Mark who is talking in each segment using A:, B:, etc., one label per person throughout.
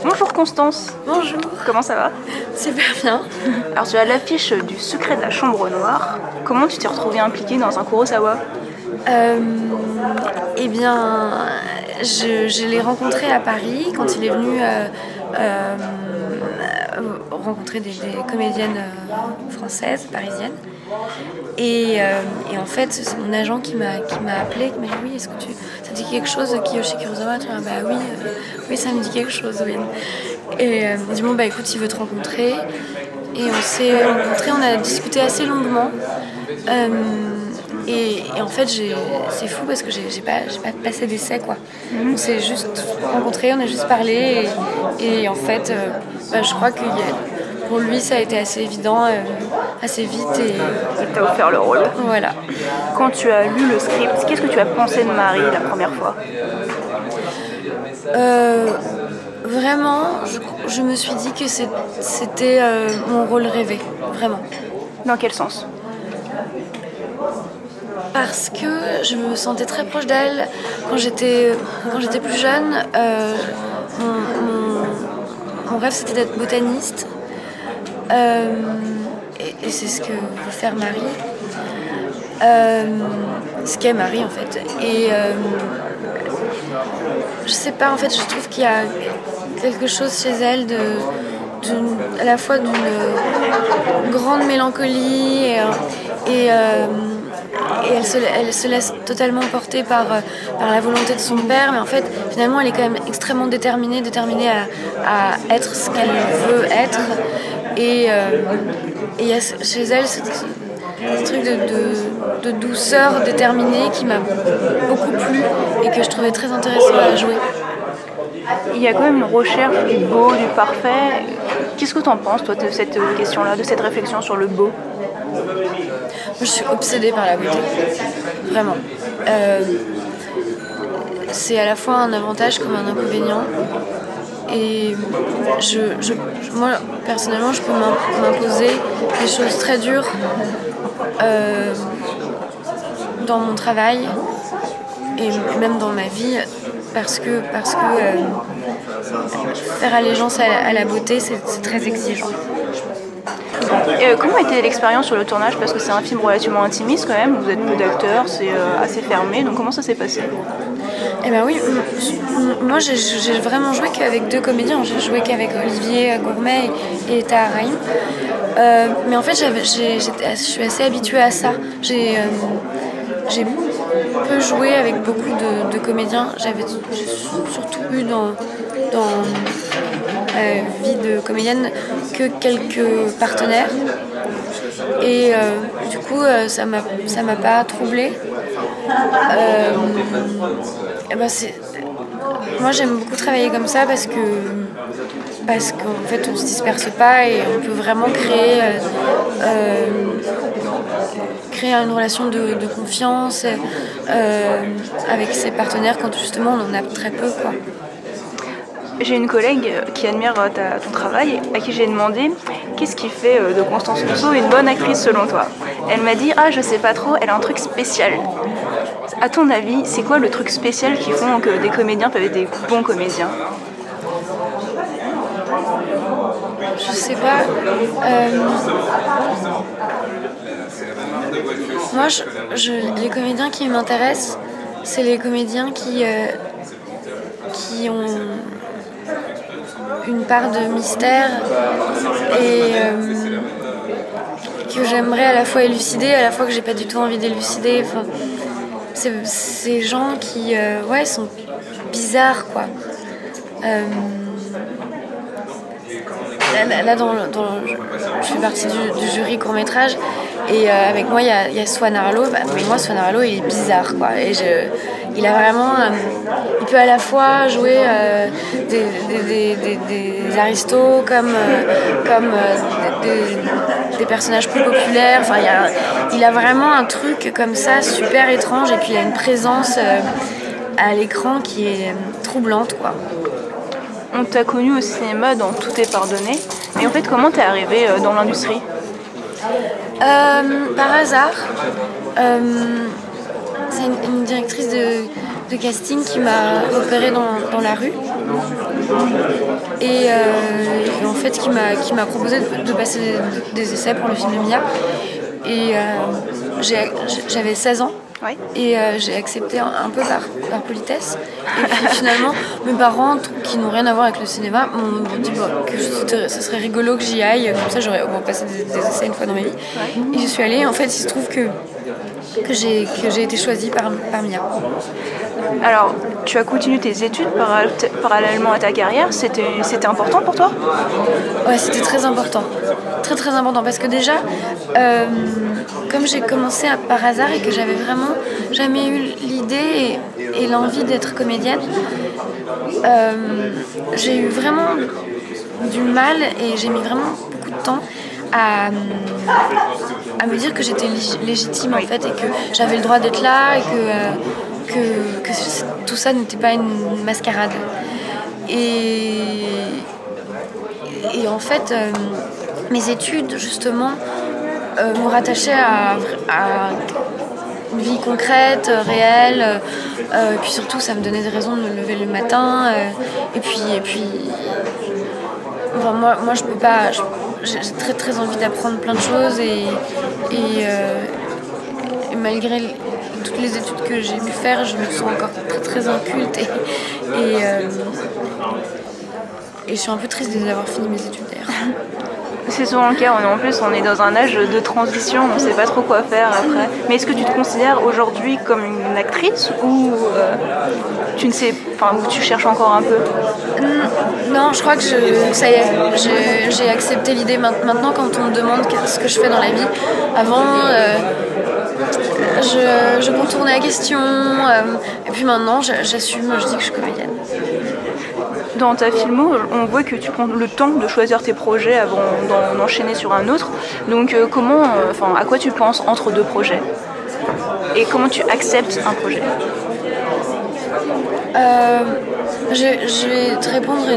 A: Bonjour Constance.
B: Bonjour.
A: Comment ça va?
B: Super bien.
A: Alors tu as l'affiche du Secret de la Chambre Noire. Comment tu t'es retrouvée impliquée dans un Kurosawa?
B: Eh bien, je l'ai rencontré à Paris quand il est venu rencontrer des comédiennes françaises, parisiennes. Et en fait, c'est mon agent qui m'a appelé, qui m'a dit oui, est-ce que ça te dit quelque chose, Kiyoshi Kurosawa? Bah oui, oui, ça me dit quelque chose, oui. Et il m'a dit bon bah écoute, il veut te rencontrer. Et on s'est rencontrés, on a discuté assez longuement. Et en fait, c'est fou parce que j'ai pas passé d'essai, quoi. On s'est juste rencontrés, on a juste parlé. Et en fait, je crois que pour lui, ça a été assez évident, assez vite. Et
A: Il t'a offert le rôle.
B: Voilà.
A: Quand tu as lu le script, qu'est-ce que tu as pensé de Marie la première fois?
B: Vraiment, je me suis dit que c'était mon rôle rêvé, vraiment.
A: Dans quel sens?
B: Parce que je me sentais très proche d'elle quand j'étais plus jeune. Mon rêve, c'était d'être botaniste. Et c'est ce que veut faire Marie. Ce qu'est Marie, en fait. Et je sais pas, en fait, je trouve qu'il y a quelque chose chez elle à la fois d'une grande mélancolie et elle se laisse totalement porter par la volonté de son père, mais en fait, finalement, elle est quand même extrêmement déterminée à être ce qu'elle veut être. Et il y a chez elle ce truc de douceur déterminée qui m'a beaucoup plu et que je trouvais très intéressant à jouer.
A: Il y a quand même une recherche du beau, du parfait. Qu'est-ce que tu en penses, toi, de cette question-là, de cette réflexion sur le beau?
B: Je suis obsédée par la beauté, vraiment. C'est à la fois un avantage comme un inconvénient. Et moi, personnellement, je peux m'imposer des choses très dures dans mon travail et même dans ma vie, parce que faire allégeance à la beauté, c'est très exigeant.
A: Et comment a été l'expérience sur le tournage? Parce que c'est un film relativement intimiste quand même, vous êtes peu d'acteurs, c'est assez fermé, donc comment ça s'est passé?
B: Eh ben oui, moi j'ai vraiment joué qu'avec deux comédiens, j'ai joué qu'avec Olivier Gourmet et Taha Rahim. Mais en fait je suis assez habituée à ça. J'ai peu joué avec beaucoup de comédiens. J'ai surtout eu dans vie de comédienne que quelques partenaires et du coup ça m'a pas troublée. Moi j'aime beaucoup travailler comme ça parce qu'en fait on se disperse pas et on peut vraiment créer une relation de confiance avec ses partenaires quand justement on en a très peu, quoi.
A: J'ai une collègue qui admire ton travail, à qui j'ai demandé qu'est-ce qui fait de Constance Rousseau une bonne actrice selon toi. Elle m'a dit je sais pas trop, elle a un truc spécial. À ton avis, c'est quoi le truc spécial qui font que des comédiens peuvent être des bons comédiens?
B: Je sais pas. Moi, les comédiens qui m'intéressent, c'est les comédiens qui ont une part de mystère et que j'aimerais à la fois élucider, à la fois que j'ai pas du tout envie d'élucider. Enfin, c'est ces gens qui sont bizarres, quoi. Là je fais partie du jury court-métrage et avec moi il y a Swan Arlo. Mais moi Swan Arlo il est bizarre, quoi, et il a vraiment il peut à la fois jouer des aristos comme des personnages plus populaires. Enfin, il a vraiment un truc comme ça super étrange, et puis il a une présence à l'écran qui est troublante, quoi.
A: On t'a connu au cinéma dans Tout est pardonné, mais en fait comment t'es arrivée dans l'industrie?
B: Par hasard. C'est une directrice de casting qui m'a repérée dans la rue en fait qui m'a proposé de passer des essais pour le film de Mia. Et j'avais 16 ans.
A: Ouais.
B: Et j'ai accepté un peu par politesse. Et puis finalement, mes parents, qui n'ont rien à voir avec le cinéma, m'ont dit que ce serait rigolo que j'y aille. Comme ça, j'aurais au moins passé des essais une fois dans ma vie. Ouais. Et j'y suis allée. Et en fait, il se trouve que j'ai été choisie par Mia.
A: Alors, tu as continué tes études parallèlement à ta carrière. C'était important pour toi ?
B: Ouais, c'était très important. Très très important parce que déjà, comme j'ai commencé par hasard et que j'avais vraiment jamais eu l'idée et l'envie d'être comédienne, j'ai eu vraiment du mal et j'ai mis vraiment beaucoup de temps à me dire que j'étais légitime en fait et que j'avais le droit d'être là et que tout ça n'était pas une mascarade. Et en fait, mes études justement me rattachaient à une vie concrète, réelle, et puis surtout ça me donnait des raisons de me lever le matin, et puis enfin, moi je peux pas, j'ai très très envie d'apprendre plein de choses et malgré toutes les études que j'ai pu faire, je me sens encore très très inculte et je suis un peu triste d'avoir fini mes études d'ailleurs.
A: C'est souvent le cas, en plus on est dans un âge de transition, on ne sait pas trop quoi faire après. Mais est-ce que tu te considères aujourd'hui comme une actrice ou tu ne sais, enfin, ou tu cherches encore un peu ?
B: Non, je crois que ça y est, j'ai accepté l'idée maintenant quand on me demande ce que je fais dans la vie. Avant, je contournais la question, et puis maintenant j'assume, je dis que je suis comédienne.
A: Dans ta filmo, on voit que tu prends le temps de choisir tes projets avant d'en enchaîner sur un autre. Donc à quoi tu penses entre deux projets ? Et comment tu acceptes un projet ?
B: Je vais te répondre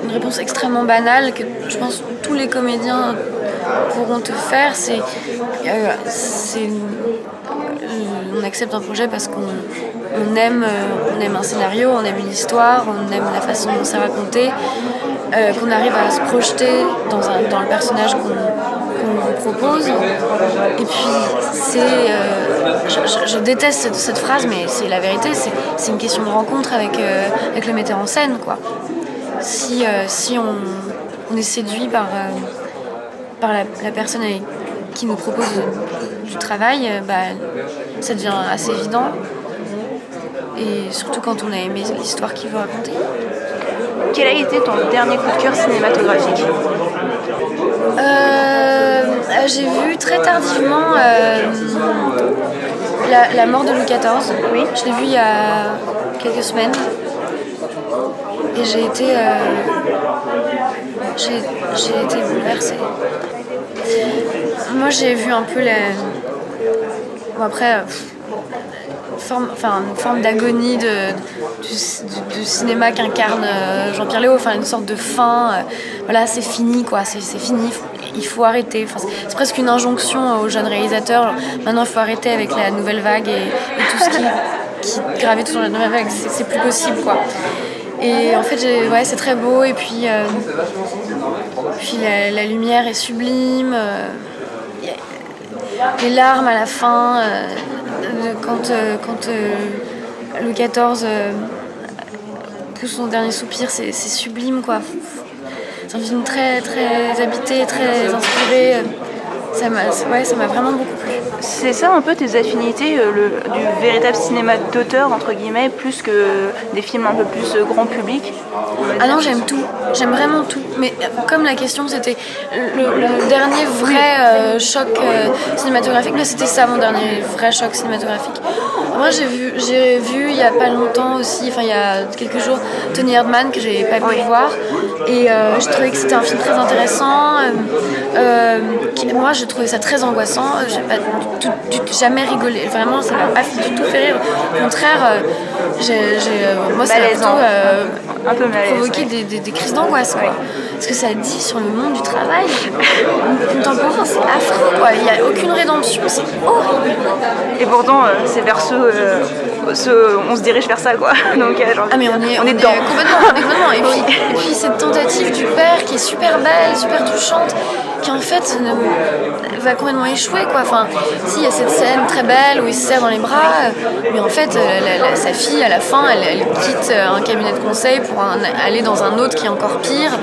B: une réponse extrêmement banale que je pense que tous les comédiens pourront te faire. On accepte un projet parce qu'on aime un scénario, on aime une histoire, on aime la façon dont c'est raconté, qu'on arrive à se projeter dans le personnage qu'on vous propose. Et puis je déteste cette phrase, mais c'est la vérité, c'est une question de rencontre avec le metteur en scène, quoi. Si on est séduit par la personne qui nous propose du travail, ça devient assez évident. Et surtout quand on a aimé l'histoire qu'il veut raconter.
A: Quel a été ton dernier coup de cœur cinématographique ?
B: J'ai vu très tardivement la mort de Louis XIV. Oui. Je l'ai vu il y a quelques semaines. Et j'ai été bouleversée. Moi j'ai vu un peu une forme d'agonie du cinéma qu'incarne Jean-Pierre Léaud, une sorte de fin, voilà, c'est fini quoi, c'est fini, il faut arrêter. C'est presque une injonction aux jeunes réalisateurs, maintenant il faut arrêter avec la nouvelle vague et tout ce qui gravite sur la nouvelle vague, c'est plus possible quoi. Et en fait c'est très beau et puis la lumière est sublime, les larmes à la fin, quand Louis XIV pousse son dernier soupir, c'est sublime quoi. C'est un film très très habité, très inspiré. Ça m'a vraiment beaucoup plu.
A: C'est ça un peu tes affinités, du véritable cinéma d'auteur entre guillemets, plus que des films un peu plus grand public?
B: Ah non, j'aime tout, j'aime vraiment tout. Mais comme la question c'était le dernier vrai choc cinématographique, là c'était ça mon dernier vrai choc cinématographique. Moi j'ai vu il y a pas longtemps aussi, il y a quelques jours, Tony Erdmann que j'ai pas pu voir et je trouvais que c'était un film très intéressant. Moi j'ai trouvé ça très angoissant, j'ai pas jamais rigolé, vraiment ça m'a pas du tout fait rire. Au contraire, moi ça m'a plutôt
A: un peu malaise,
B: provoqué des crises d'angoisse quoi. Ce que ça dit sur le monde du travail contemporain, c'est affreux quoi. Il n'y a aucune rédemption, c'est horrible.
A: Et pourtant c'est vers ceux on se dirige vers ça, quoi. Donc,
B: Ah mais on est
A: dedans.
B: Complètement. Et puis cette tentative du père qui est super belle, super touchante, qui en fait va complètement échouer, quoi. Enfin, si, il y a cette scène très belle où il se serre dans les bras, mais en fait sa fille à la fin elle quitte un cabinet de conseil pour aller dans un autre qui est encore pire.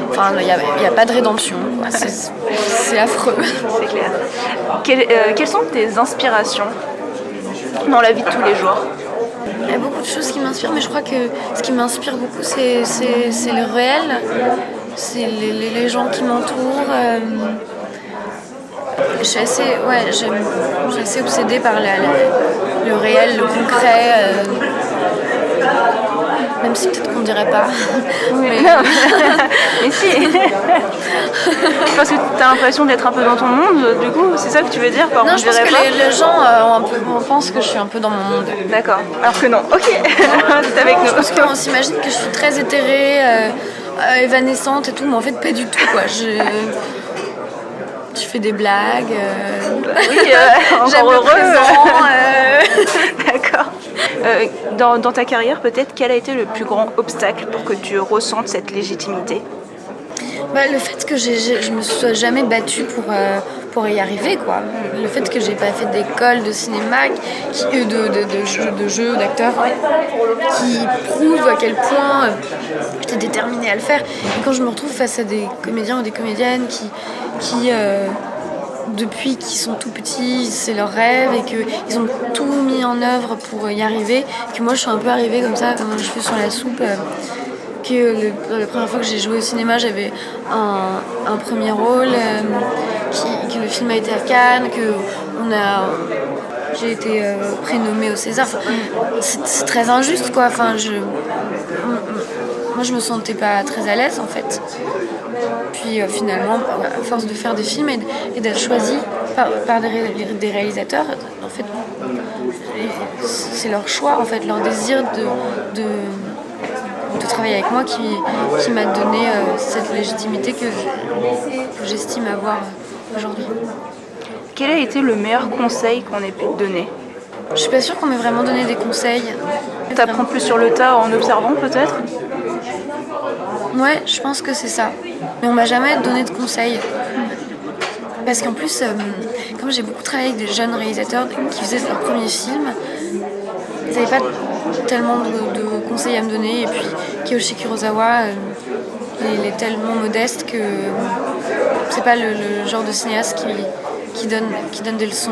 B: Enfin, il n'y a pas de rédemption, quoi. C'est affreux.
A: C'est clair. Quelles sont tes inspirations dans la vie de tous les jours?
B: Il y a beaucoup de choses qui m'inspirent, mais je crois que ce qui m'inspire beaucoup, c'est le réel, c'est les gens qui m'entourent. Je suis assez obsédée par le réel, le concret, même si peut-être qu'on ne dirait pas.
A: Mais non. Mais si. Parce que tu as l'impression d'être un peu dans ton monde, du coup, c'est ça que tu veux dire par
B: Non,
A: on
B: je pense
A: dirait
B: que
A: pas
B: les gens on pense que je suis un peu dans mon monde.
A: D'accord. Alors que non. Ok. C'est avec nous.
B: Je pense qu'on s'imagine que je suis très éthérée, évanescente et tout, mais en fait pas du tout, quoi. Je fais des blagues.
A: Oui,
B: J'aime
A: encore
B: le
A: heureux.
B: présent.
A: D'accord. Dans ta carrière, peut-être, quel a été le plus grand obstacle pour que tu ressentes cette légitimité?
B: Le fait que je me sois jamais battue pour y arriver, quoi. Le fait que j'ai pas fait d'école de cinéma, de jeu, d'acteur, qui prouve à quel point j'étais déterminée à le faire. Et quand je me retrouve face à des comédiens ou des comédiennes qui depuis qu'ils sont tout petits, c'est leur rêve et qu'ils ont tout mis en œuvre pour y arriver, que moi je suis un peu arrivée comme ça, comme un cheveu sur la soupe. La première fois que j'ai joué au cinéma, j'avais un premier rôle, que le film a été à Cannes, j'ai été prénommée au César. Enfin, c'est très injuste, quoi. Enfin, moi je me sentais pas très à l'aise, en fait. Puis finalement, à force de faire des films et d'être choisie par des réalisateurs, en fait, c'est leur choix, en fait, leur désir de travailler avec moi qui m'a donné cette légitimité que j'estime avoir aujourd'hui.
A: Quel a été le meilleur conseil qu'on ait pu te donner?
B: Je suis pas sûre qu'on m'ait vraiment donné des conseils.
A: T'apprends plus sur le tas en observant, peut-être?
B: Ouais, je pense que c'est ça. Mais on m'a jamais donné de conseils. Parce qu'en plus, comme j'ai beaucoup travaillé avec des jeunes réalisateurs qui faisaient leur premier film, ils n'avaient pas tellement de conseils à me donner. Et puis Kiyoshi Kurosawa, il est tellement modeste que c'est pas le genre de cinéaste qui donne des leçons.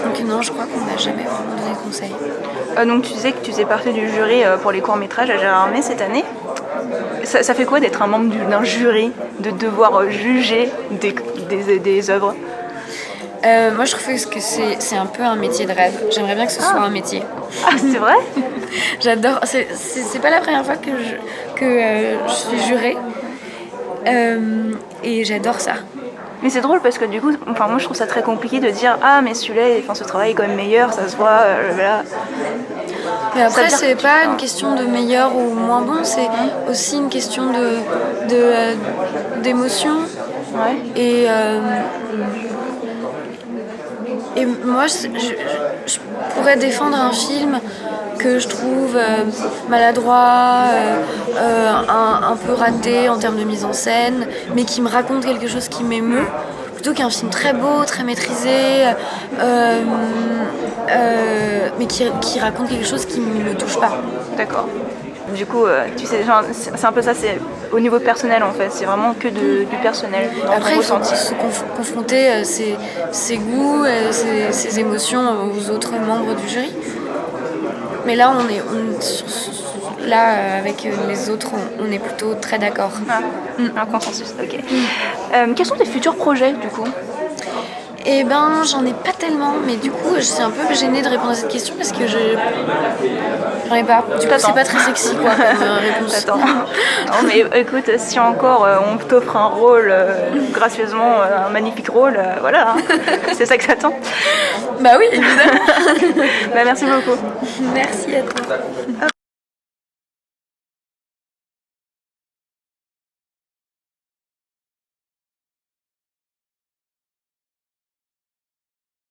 B: Donc non, je crois qu'on m'a jamais vraiment donné de conseils.
A: Donc tu disais que tu faisais partie du jury pour les courts-métrages à Gérard Armé cette année. Ça fait quoi d'être un membre d'un jury, de devoir juger des œuvres?
B: Moi je trouve que c'est un peu un métier de rêve. J'aimerais bien que ce soit un métier.
A: Ah, c'est vrai?
B: J'adore. C'est pas la première fois que je suis jurée. Et j'adore ça.
A: Mais c'est drôle parce que du coup, moi je trouve ça très compliqué de dire ah mais celui-là, ce travail est quand même meilleur, ça se voit, voilà.
B: Mais après c'est pas une question de meilleur ou moins bon, c'est aussi une question d'émotion.
A: Ouais.
B: Et moi je pourrais défendre un film que je trouve maladroit, un peu raté en termes de mise en scène, mais qui me raconte quelque chose qui m'émeut, plutôt qu'un film très beau, très maîtrisé, mais qui raconte quelque chose qui ne me touche pas.
A: D'accord. Du coup, tu sais, c'est un peu ça, c'est au niveau personnel en fait, c'est vraiment que du personnel.
B: Après, il faut se confronter ses goûts, ses émotions aux autres membres du jury. Mais là, avec les autres, on est plutôt très d'accord.
A: Un consensus, ok. Quels sont tes futurs projets, du coup?
B: Eh ben, j'en ai pas tellement, mais du coup, je suis un peu gênée de répondre à cette question parce que j'en ai pas. Du coup, c'est pas très sexy, quoi, comme réponse.
A: T'attends. Non, mais écoute, si encore on t'offre un rôle, gracieusement, un magnifique rôle, voilà, hein. C'est ça que j'attends.
B: Bah oui, évidemment.
A: Merci beaucoup.
B: Merci à toi.